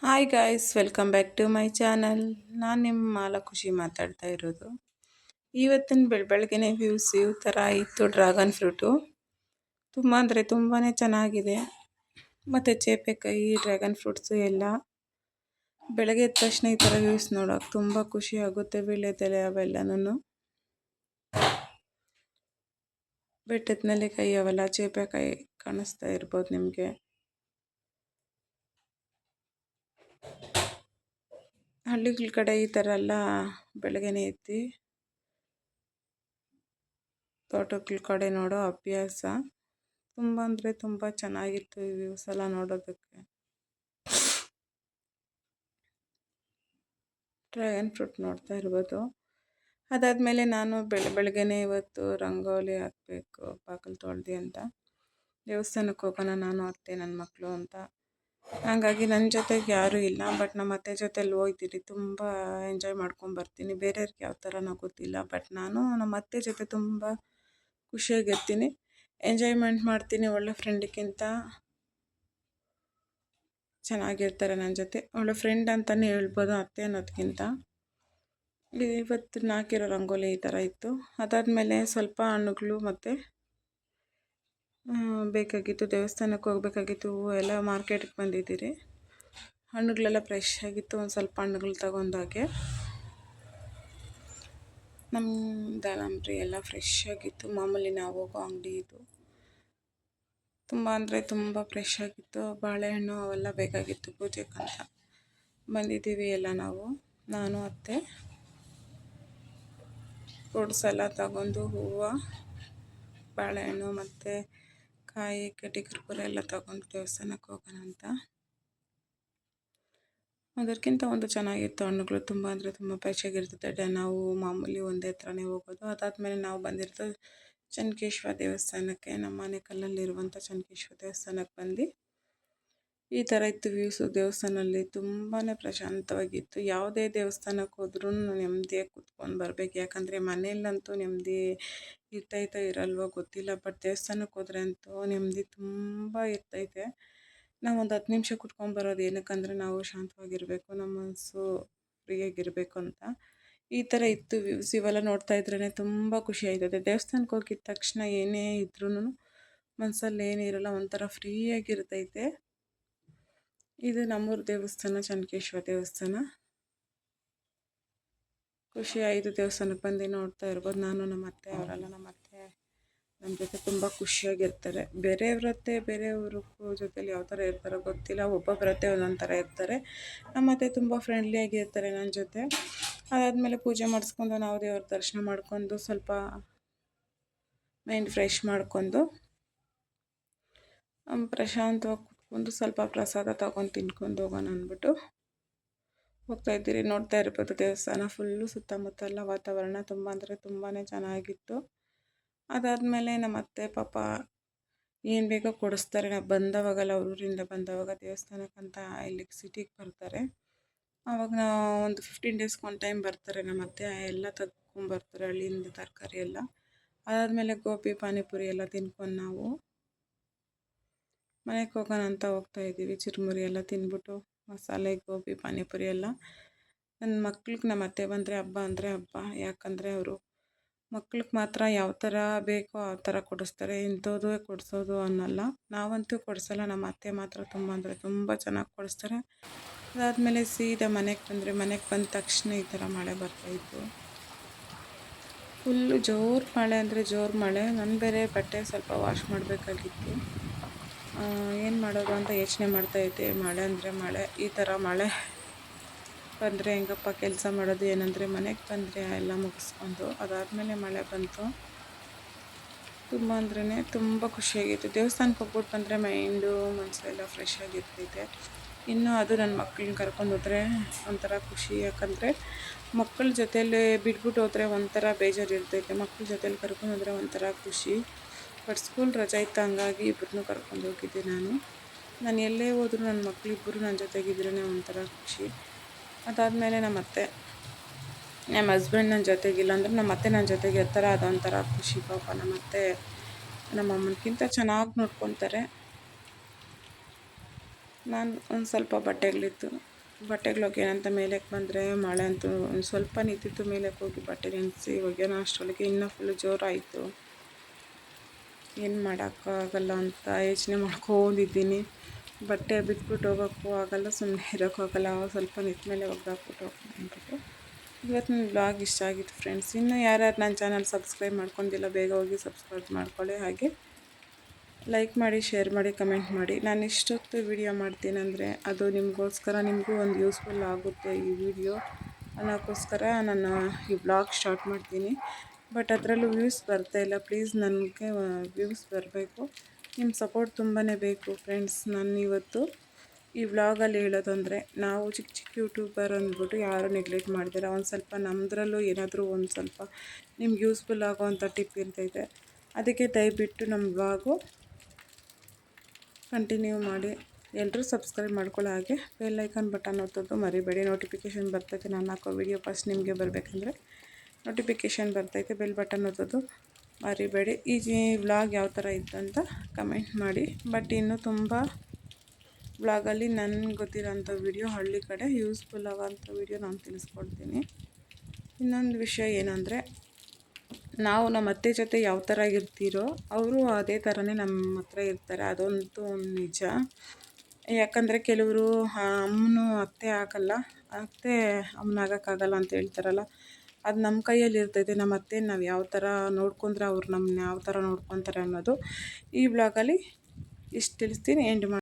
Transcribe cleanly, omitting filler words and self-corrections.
Hi guys, welcome back to my channel. ನಾನು ನಿಮ್ಮ ಮಾಲಖುಷಿ ಮಾತಾಡ್ತಾ ಇರೋದು. ಇವತ್ತಿನ ಬೆಳಗ್ಗೆನೆ ವ್ಯೂಸ್ ಈ ಥರ ಇತ್ತು. ಡ್ರ್ಯಾಗನ್ ಫ್ರೂಟು ತುಂಬ ಅಂದರೆ ತುಂಬಾ ಚೆನ್ನಾಗಿದೆ. ಮತ್ತು ಚೇಪೆಕಾಯಿ, ಡ್ರ್ಯಾಗನ್ ಫ್ರೂಟ್ಸು ಎಲ್ಲ ಬೆಳಗ್ಗೆ ಎದ್ದ ತಕ್ಷಣ ಈ ಥರ ವ್ಯೂಸ್ ನೋಡೋಕೆ ತುಂಬ ಖುಷಿ ಆಗುತ್ತೆ. ವೀಳ್ಯದೆಲೆ ಅವೆಲ್ಲನೂ, ಬೆಟ್ಟದ ನೆಲ್ಲಿಕಾಯಿ ಅವೆಲ್ಲ ಚೇಪೆಕಾಯಿ ಕಾಣಿಸ್ತಾ ಇರ್ಬೋದು ನಿಮಗೆ. ಹಳ್ಳಿಗಳ ಕಡೆ ಈ ಥರ ಎಲ್ಲ ಬೆಳಗ್ಗೆನೇ ಎದ್ದು ತೋಟಗಳ ಕಡೆ ನೋಡೋ ಅಭ್ಯಾಸ. ತುಂಬ ಅಂದರೆ ತುಂಬ ಚೆನ್ನಾಗಿತ್ತು ಈ ವ್ಯೂಸ್ ಎಲ್ಲ ನೋಡೋದಕ್ಕೆ. ಡ್ರ್ಯಾಗನ್ ಫ್ರೂಟ್ ನೋಡ್ತಾ ಇರ್ಬೋದು. ಅದಾದಮೇಲೆ ನಾನು ಬೆಳಗ್ಗೆನೇ ಇವತ್ತು ರಂಗೋಲಿ ಹಾಕಬೇಕು ಬಾಗಿಲು ತೊಳ್ದು ಅಂತ. ದೇವಸ್ಥಾನಕ್ಕೆ ಹೋಗೋಣ ನಾನು, ಅತ್ತೆ, ನನ್ನ ಮಕ್ಕಳು ಅಂತ. ಹಾಗಾಗಿ ನನ್ನ ಜೊತೆಗೆ ಯಾರೂ ಇಲ್ಲ, ಬಟ್ ನಮ್ಮ ಅತ್ತೆ ಜೊತೆಲಿ ಹೋಗ್ತೀನಿ. ತುಂಬ ಎಂಜಾಯ್ ಮಾಡ್ಕೊಂಡು ಬರ್ತೀನಿ. ಬೇರೆಯವ್ರಿಗೆ ಯಾವ ಥರನೋ ಗೊತ್ತಿಲ್ಲ, ಬಟ್ ನಾನು ನಮ್ಮ ಅತ್ತೆ ಜೊತೆ ತುಂಬ ಖುಷಿಯಾಗಿರ್ತೀನಿ, ಎಂಜಾಯ್ಮೆಂಟ್ ಮಾಡ್ತೀನಿ. ಒಳ್ಳೆ ಫ್ರೆಂಡ್ಗಿಂತ ಚೆನ್ನಾಗಿರ್ತಾರೆ ನನ್ನ ಜೊತೆ. ಒಳ್ಳೆ ಫ್ರೆಂಡ್ ಅಂತಲೇ ಹೇಳ್ಬೋದು ಅತ್ತೆ ಅನ್ನೋದಕ್ಕಿಂತ. ಇವತ್ತು ಹಾಕಿರೋ ರಂಗೋಲಿ ಈ ಥರ ಇತ್ತು. ಅದಾದಮೇಲೆ ಸ್ವಲ್ಪ ಹಣ್ಣುಗಳು ಮತ್ತು ಬೇಕಾಗಿತ್ತು, ದೇವಸ್ಥಾನಕ್ಕೆ ಹೋಗ್ಬೇಕಾಗಿತ್ತು. ಎಲ್ಲ ಮಾರ್ಕೆಟ್ಗೆ ಬಂದಿದ್ದೀರಿ. ಹಣ್ಣುಗಳೆಲ್ಲ ಫ್ರೆಶ್ ಆಗಿತ್ತು. ಒಂದು ಸ್ವಲ್ಪ ಹಣ್ಣುಗಳು ತಗೊಂಡಾಗೆ ನಮ್ಮ ದಾಳಂಬ್ರಿ ಎಲ್ಲ ಫ್ರೆಶ್ ಆಗಿತ್ತು. ಮಾಮೂಲಿ ನಾವು ಹೋಗೋ ಅಂಗಡಿ ಇದು. ತುಂಬ ಅಂದರೆ ತುಂಬ ಫ್ರೆಶ್ ಆಗಿತ್ತು. ಬಾಳೆಹಣ್ಣು ಅವೆಲ್ಲ ಬೇಕಾಗಿತ್ತು ಪೂಜೆಗಂತ ಬಂದಿದ್ದೀವಿ ಎಲ್ಲ ನಾವು, ನಾನು ಅತ್ತೆ. ಫ್ರೂಟ್ಸ್ ಎಲ್ಲ ತಗೊಂಡು, ಹೂವು, ಬಾಳೆಹಣ್ಣು ಮತ್ತು ಕಾಯಿ, ಕಡ್ಡಿ ಕುರ್ಕುರೆ ಎಲ್ಲ ತಗೊಂಡು ದೇವಸ್ಥಾನಕ್ಕೆ ಹೋಗೋಣ ಅಂತ. ಅದಕ್ಕಿಂತ ಒಂದು ಚೆನ್ನಾಗಿತ್ತು. ಹಣ್ಣುಗಳು ತುಂಬ ಅಂದರೆ ತುಂಬ ಫ್ರೆಶಾಗಿರ್ತದೆ. ನಾವು ಮಾಮೂಲಿ ಒಂದೇ ಥರನೇ ಹೋಗೋದು. ಅದಾದಮೇಲೆ ನಾವು ಬಂದಿರೋದು ಚೆನ್ನಕೇಶ್ವರ ದೇವಸ್ಥಾನಕ್ಕೆ, ನಮ್ಮ ಮನೆ ಕಲ್ಲಲ್ಲಿರುವಂಥ ಚೆನ್ನಕೇಶ್ವರ ದೇವಸ್ಥಾನಕ್ಕೆ ಬಂದು ಈ ಥರ ಇತ್ತು ವ್ಯೂಸು. ದೇವಸ್ಥಾನಲ್ಲಿ ತುಂಬಾ ಪ್ರಶಾಂತವಾಗಿತ್ತು. ಯಾವುದೇ ದೇವಸ್ಥಾನಕ್ಕೆ ಹೋದ್ರೂ ನೆಮ್ಮದಿಯಾಗಿ ಕೂತ್ಕೊಂಡು ಬರಬೇಕು. ಯಾಕಂದರೆ ಮನೆಯಲ್ಲಂತೂ ನೆಮ್ಮದಿ ಇರ್ತೈತೋ ಇರಲ್ವೋ ಗೊತ್ತಿಲ್ಲ, ಬಟ್ ದೇವಸ್ಥಾನಕ್ಕೆ ಹೋದ್ರೆ ಅಂತೂ ನೆಮ್ಮದಿ ತುಂಬ ಇರ್ತೈತೆ. ನಾವು ಒಂದು 10 ನಿಮಿಷ ಕುತ್ಕೊಂಡು ಬರೋದು ಏನಕ್ಕಂದರೆ ನಾವು ಶಾಂತವಾಗಿರಬೇಕು, ನಮ್ಮ ಮನಸ್ಸು ಫ್ರೀಯಾಗಿರಬೇಕು ಅಂತ. ಈ ಥರ ಇತ್ತು ವ್ಯೂಸ್. ಇವೆಲ್ಲ ನೋಡ್ತಾ ಇದ್ರೇ ತುಂಬ ಖುಷಿ ಆಯ್ತದೆ. ದೇವಸ್ಥಾನಕ್ಕೆ ಹೋಗಿದ ತಕ್ಷಣ ಏನೇ ಇದ್ರೂ ಮನಸ್ಸಲ್ಲಿ ಏನಿರಲ್ಲ, ಒಂಥರ ಫ್ರೀಯಾಗಿರ್ತೈತೆ. ಇದು ನಮ್ಮೂರು ದೇವಸ್ಥಾನ, ಚೆನ್ನಕೇಶ್ವರ ದೇವಸ್ಥಾನ. ಖುಷಿ ಆಯಿತು ದೇವಸ್ಥಾನಕ್ಕೆ ಬಂದು. ನೋಡ್ತಾ ಇರ್ಬೋದು, ನಾನು ನಮ್ಮ ಅತ್ತೆ ಅವರೆಲ್ಲ, ನಮ್ಮ ಅತ್ತೆ ನಮ್ಮ ಜೊತೆ ತುಂಬ ಖುಷಿಯಾಗಿರ್ತಾರೆ. ಬೇರೆಯವ್ರ ಜೊತೆಲಿ ಯಾವ ಥರ ಇರ್ತಾರೋ ಗೊತ್ತಿಲ್ಲ, ಒಬ್ಬೊಬ್ಬರತ್ತೆ ಒಂದೊಂದು ಥರ ಇರ್ತಾರೆ. ನಮ್ಮ ಅತ್ತೆ ತುಂಬ ಫ್ರೆಂಡ್ಲಿಯಾಗಿರ್ತಾರೆ ನನ್ನ ಜೊತೆ. ಅದಾದಮೇಲೆ ಪೂಜೆ ಮಾಡಿಸ್ಕೊಂಡು ನಾವು ದೇವ್ರ ದರ್ಶನ ಮಾಡ್ಕೊಂಡು ಸ್ವಲ್ಪ ಮೈಂಡ್ ಫ್ರೆಶ್ ಮಾಡ್ಕೊಂಡು ಪ್ರಶಾಂತವಾಗಿ ಕುತ್ಕೊಂಡು ಸ್ವಲ್ಪ ಪ್ರಸಾದ ತಗೊಂಡು ತಿನ್ಕೊಂಡು ಹೋಗೋಣ ಅಂದ್ಬಿಟ್ಟು ಹೋಗ್ತಾ ಇದ್ದೀರಿ. ನೋಡ್ತಾ ಇರ್ಬೋದು ದೇವಸ್ಥಾನ ಫುಲ್ಲು ಸುತ್ತಮುತ್ತ ಎಲ್ಲ ವಾತಾವರಣ ತುಂಬ ಅಂದರೆ ತುಂಬಾ ಚೆನ್ನಾಗಿತ್ತು. ಅದಾದಮೇಲೆ ನಮ್ಮ ಅತ್ತೆ ಪಾಪ ಏನು ಬೇಕೋ ಕೊಡಿಸ್ತಾರೆ. ನಾವು ಬಂದವಾಗೆಲ್ಲ ಅವ್ರ ಊರಿಂದ ಬಂದವಾಗ ದೇವಸ್ಥಾನಕ್ಕಂತ ಇಲ್ಲಿಗೆ ಸಿಟಿಗೆ ಬರ್ತಾರೆ. ಆವಾಗ ನಾವು ಒಂದು 15 ಡೇಸ್ಗೆ ಒಂದು ಟೈಮ್ ಬರ್ತಾರೆ ನಮ್ಮ ಅತ್ತೆ. ಎಲ್ಲ ತೆಗ್ದುಕೊಂಬರ್ತಾರೆ ಹಳ್ಳಿಯಿಂದ ತರಕಾರಿ ಎಲ್ಲ. ಅದಾದಮೇಲೆ ಗೋಬಿ, ಪಾನಿಪುರಿ ಎಲ್ಲ ತಿನ್ಕೊಂಡು ನಾವು ಮನೆಗೆ ಹೋಗೋಣ ಅಂತ ಹೋಗ್ತಾ ಇದ್ದೀವಿ. ಚುರುಮುರಿ ಎಲ್ಲ ತಿಂದ್ಬಿಟ್ಟು ಮಸಾಲೆ ಗೋಬಿ, ಪಾನಿಪುರಿ ಎಲ್ಲ. ನನ್ನ ಮಕ್ಳಿಗೆ ನಮ್ಮ ಅತ್ತೆ ಬಂದರೆ ಹಬ್ಬ ಅಂದರೆ ಹಬ್ಬ. ಯಾಕಂದರೆ ಅವರು ಮಕ್ಳಿಗೆ ಮಾತ್ರ ಯಾವ ಥರ ಬೇಕೋ ಆ ಥರ ಕೊಡಿಸ್ತಾರೆ, ಇಂಥದ್ದು ಕೊಡಿಸೋದು ಅನ್ನಲ್ಲ. ನಾವಂತೂ ಕೊಡಿಸಲ್ಲ, ನಮ್ಮ ಅತ್ತೆ ಮಾತ್ರ ತುಂಬ ಅಂದರೆ ತುಂಬ ಚೆನ್ನಾಗಿ ಕೊಡಿಸ್ತಾರೆ. ಅದಾದಮೇಲೆ ಸೀದಾ ಮನೆಗೆ ಬಂದ ತಕ್ಷಣ ಈ ಥರ ಮಳೆ ಬರ್ತಾಯಿತ್ತು. ಫುಲ್ಲು ಜೋರು ಮಳೆ ಅಂದರೆ ಜೋರು ಮಳೆ. ನಾನು ಬೇರೆ ಬಟ್ಟೆ ಸ್ವಲ್ಪ ವಾಶ್ ಮಾಡಬೇಕಾಗಿತ್ತು. ಏನು ಮಾಡೋದು ಅಂತ ಯೋಚನೆ ಮಾಡ್ತಾಯಿದ್ದೆ. ಮಳೆ ಅಂದರೆ ಮಳೆ, ಈ ಥರ ಮಳೆ ಬಂದರೆ ಹೆಂಗಪ್ಪ ಕೆಲಸ ಮಾಡೋದು, ಏನಂದರೆ ಮನೆಗೆ ಬಂದರೆ ಎಲ್ಲ ಮುಗಿಸ್ಕೊಂಡು. ಅದಾದಮೇಲೆ ಮಳೆ ಬಂತು. ತುಂಬ ಅಂದ್ರೇ ತುಂಬ ಖುಷಿಯಾಗಿತ್ತು. ದೇವಸ್ಥಾನಕ್ಕೆ ಹೋಗ್ಬಿಟ್ಟು ಬಂದರೆ ಮೈಂಡು ಮನಸ್ಸು ಎಲ್ಲ ಫ್ರೆಶ್ ಆಗಿರ್ತೈತೆ. ಇನ್ನು ಅದು ನನ್ನ ಮಕ್ಕಳನ್ನ ಕರ್ಕೊಂಡು ಹೋದರೆ ಒಂಥರ ಖುಷಿ. ಯಾಕಂದರೆ ಮಕ್ಕಳ ಜೊತೇಲಿ ಬಿಟ್ಬಿಟ್ಟು ಹೋದರೆ ಒಂಥರ ಬೇಜಾರು ಇರ್ತೈತೆ, ಮಕ್ಕಳ ಜೊತೇಲಿ ಕರ್ಕೊಂಡು ಹೋದರೆ ಒಂಥರ ಖುಷಿ. ಬಟ್ ಸ್ಕೂಲ್ ರಜೆ ಇತ್ತು, ಹಂಗಾಗಿ ಇಬ್ಬರನ್ನೂ ಕರ್ಕೊಂಡು ಹೋಗಿದ್ದೆ ನಾನು ಎಲ್ಲೇ ಹೋದರೂ ನನ್ನ ಮಕ್ಕಳಿಬ್ಬರು ನನ್ನ ಜೊತೆಗಿದ್ರೇ ಒಂಥರ ಖುಷಿ. ಅದಾದಮೇಲೆ ನಮ್ಮ ಹಸ್ಬೆಂಡ್ ನನ್ನ ಜೊತೆಗಿಲ್ಲ ಅಂದರೆ ನಮ್ಮ ಅತ್ತೆ ನನ್ನ ಜೊತೆಗೆ ಇರ್ತಾರೆ, ಅದೊಂಥರ ಖುಷಿ. ಪಾಪ ನಮ್ಮ ಅತ್ತೆ ನಮ್ಮ ಅಮ್ಮನಕ್ಕಿಂತ ಚೆನ್ನಾಗಿ ನೋಡ್ಕೊತಾರೆ. ನಾನು ಒಂದು ಸ್ವಲ್ಪ ಬಟ್ಟೆಗಳಿತ್ತು, ಬಟ್ಟೆಗಳೋಗಿ ಏನಂತ ಮೇಲಕ್ಕೆ ಬಂದರೆ ಮಳೆ ಅಂತೂ ಒಂದು ಸ್ವಲ್ಪ ನಿಂತಿತ್ತು. ಮೇಲಕ್ಕೆ ಹೋಗಿ ಬಟ್ಟೆ ನೆನೆಸಿ ಒಗೆಯೋಣ ಅಷ್ಟರೊಳಗೆ ಇನ್ನೂ ಫುಲ್ಲು ಜೋರಾಯಿತು. ಏನು ಮಾಡೋಕ್ಕಾಗಲ್ಲ ಅಂತ ಯೋಚನೆ ಮಾಡ್ಕೊಂಡಿದ್ದೀನಿ. ಬಟ್ಟೆ ಬಿಟ್ಬಿಟ್ಟು ಹೋಗೋಕ್ಕೂ ಆಗಲ್ಲ, ಸುಮ್ಮನೆ ಇರೋಕ್ಕೂ ಆಗಲ್ಲ. ಸ್ವಲ್ಪ ನಿಂತ ಮೇಲೆ ಒಗ್ದಾಕ್ಬಿಟ್ಟು ಅಂದ್ಬಿಟ್ಟು ಇವತ್ತಿನ ಬ್ಲಾಗ್ ಇಷ್ಟ ಆಗಿತ್ತು ಫ್ರೆಂಡ್ಸ್. ಇನ್ನು ಯಾರ್ಯಾರು ನನ್ನ ಚಾನಲ್ ಸಬ್ಸ್ಕ್ರೈಬ್ ಮಾಡ್ಕೊಂಡಿಲ್ಲ ಬೇಗ ಹೋಗಿ ಸಬ್ಸ್ಕ್ರೈಬ್ ಮಾಡ್ಕೊಳ್ಳಿ. ಹಾಗೆ ಲೈಕ್ ಮಾಡಿ, ಶೇರ್ ಮಾಡಿ, ಕಮೆಂಟ್ ಮಾಡಿ. ನಾನು ಇಷ್ಟೊತ್ತು ವಿಡಿಯೋ ಮಾಡ್ತೀನಂದರೆ ಅದು ನಿಮಗೋಸ್ಕರ, ನಿಮಗೂ ಒಂದು ಯೂಸ್ಫುಲ್ ಆಗುತ್ತೆ ಈ ವಿಡಿಯೋ ಅನ್ನೋಕ್ಕೋಸ್ಕರ ನಾನು ಈ ಬ್ಲಾಗ್ ಸ್ಟಾರ್ಟ್ ಮಾಡ್ತೀನಿ. ಬಟ್ ಅದರಲ್ಲೂ ವ್ಯೂಸ್ ಬರ್ತಾಯಿಲ್ಲ. ಪ್ಲೀಸ್ ನನಗೆ ವ್ಯೂಸ್ ಬರಬೇಕು, ನಿಮ್ಮ ಸಪೋರ್ಟ್ ತುಂಬಾ ಬೇಕು ಫ್ರೆಂಡ್ಸ್. ನಾನು ಇವತ್ತು ಈ ವ್ಲಾಗಲ್ಲಿ ಹೇಳೋದಂದರೆ, ನಾವು ಚಿಕ್ಕ ಚಿಕ್ಕ ಯೂಟ್ಯೂಬರ್ ಅಂದ್ಬಿಟ್ಟು ಯಾರು ನೆಗ್ಲೆಕ್ಟ್ ಮಾಡ್ತೀರಾ. ಒಂದು ಸ್ವಲ್ಪ ನಮ್ಮದ್ರಲ್ಲೂ ಏನಾದರೂ ಒಂದು ಸ್ವಲ್ಪ ನಿಮ್ಗೆ ಯೂಸ್ಫುಲ್ ಆಗೋವಂಥ ಟಿಪ್ ಇರ್ತೈತೆ. ಅದಕ್ಕೆ ದಯವಿಟ್ಟು ನಮ್ಮ ವ್ಲಾಗು ಕಂಟಿನ್ಯೂ ಮಾಡಿ. ಎಲ್ಲರೂ ಸಬ್ಸ್ಕ್ರೈಬ್ ಮಾಡ್ಕೊಳ್ಳೋ ಹಾಗೆ ಬೆಲ್ ಐಕಾನ್ ಬಟನ್ ಒತ್ತೋದು ಮರಿಬೇಡಿ. ನೋಟಿಫಿಕೇಷನ್ ಬರ್ತೈತೆ, ನಾನು ಹಾಕೋ ವಿಡಿಯೋ ಫಸ್ಟ್ ನಿಮಗೆ ಬರಬೇಕಂದ್ರೆ ನೋಟಿಫಿಕೇಷನ್ ಬರ್ತೈತೆ, ಬೆಲ್ ಬಟನ್ ಒತ್ತೋದು ಮರಿಬೇಡಿ. ಈ ವ್ಲಾಗ್ ಯಾವ ಥರ ಇತ್ತು ಅಂತ ಕಮೆಂಟ್ ಮಾಡಿ. ಬಟ್ ಇನ್ನೂ ತುಂಬ ವ್ಲಾಗಲ್ಲಿ ನನಗೆ ಗೊತ್ತಿರೋಂಥ ವಿಡಿಯೋ, ಹಳ್ಳಿ ಕಡೆ ಯೂಸ್ಫುಲ್ ಆಗೋಂಥ ವಿಡಿಯೋ ನಾನು ತಿಳಿಸ್ಕೊಡ್ತೀನಿ. ಇನ್ನೊಂದು ವಿಷಯ ಏನಂದರೆ, ನಾವು ನಮ್ಮ ಅತ್ತೆ ಜೊತೆ ಯಾವ ಥರ ಇರ್ತೀರೋ ಅವರು ಅದೇ ಥರನೇ ನಮ್ಮ ಹತ್ರ ಇರ್ತಾರೆ. ಅದಂತೂ ನಿಜ. ಯಾಕಂದರೆ ಕೆಲವರು ಅಮ್ಮನೂ ಅತ್ತೆ ಆಗಲ್ಲ, ಅತ್ತೆ ಅಮ್ಮನಾಗೋಕ್ಕಾಗಲ್ಲ ಅಂತ ಹೇಳ್ತಾರಲ್ಲ, ಅದು ನಮ್ಮ ಕೈಯಲ್ಲಿ ಇರ್ತೈತೆ. ನಮ್ಮ ಅತ್ತೆ ನಾವು ಯಾವ ಥರ ನೋಡ್ಕೊಂಡ್ರೆ ಅವ್ರು ನಮ್ಮನ್ನ ಯಾವ ಥರ ನೋಡ್ಕೊತಾರೆ ಅನ್ನೋದು ಈ ಬ್ಲಾಗಲ್ಲಿ ಇಷ್ಟು ತಿಳಿಸ್ತೀನಿ. ಎಂಡ್ ಮಾಡಿ.